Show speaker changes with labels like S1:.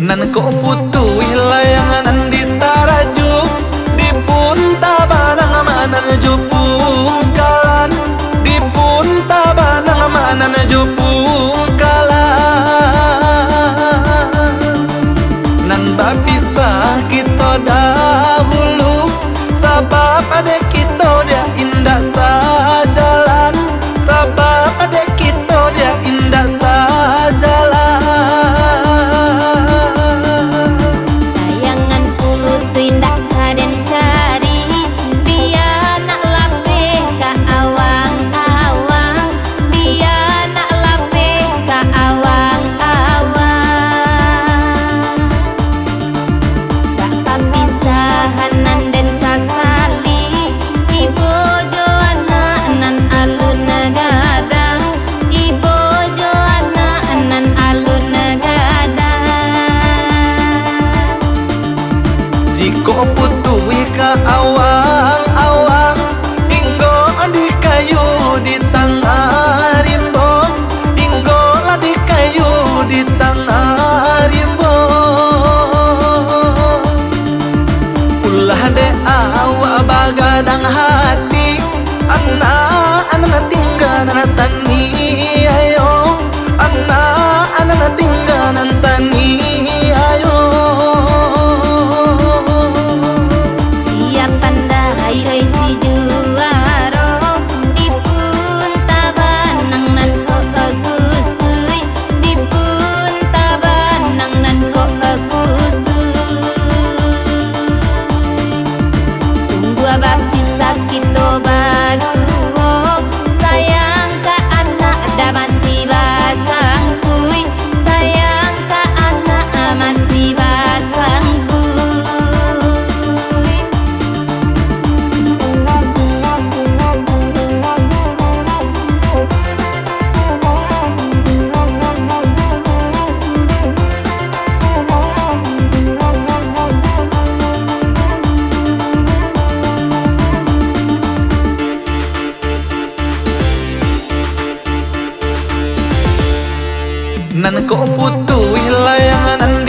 S1: Nan ko putui layangan di tarajuk di punta banang manan jupung kalan di punta banang manan jupung kalan. Nan bapisah kita dahulu sabab adek kita dia indah sajalan, sabab adek kita dia indah sajalan. Jiko putui ka awang-awang hinggo di kayu di tengah rimbong, hinggo di kayu di tengah rimbong. Ulah de awak bagadang hati anak tinggalan tani ayo, anak tinggalan tani ayo. Nan ko putui layangan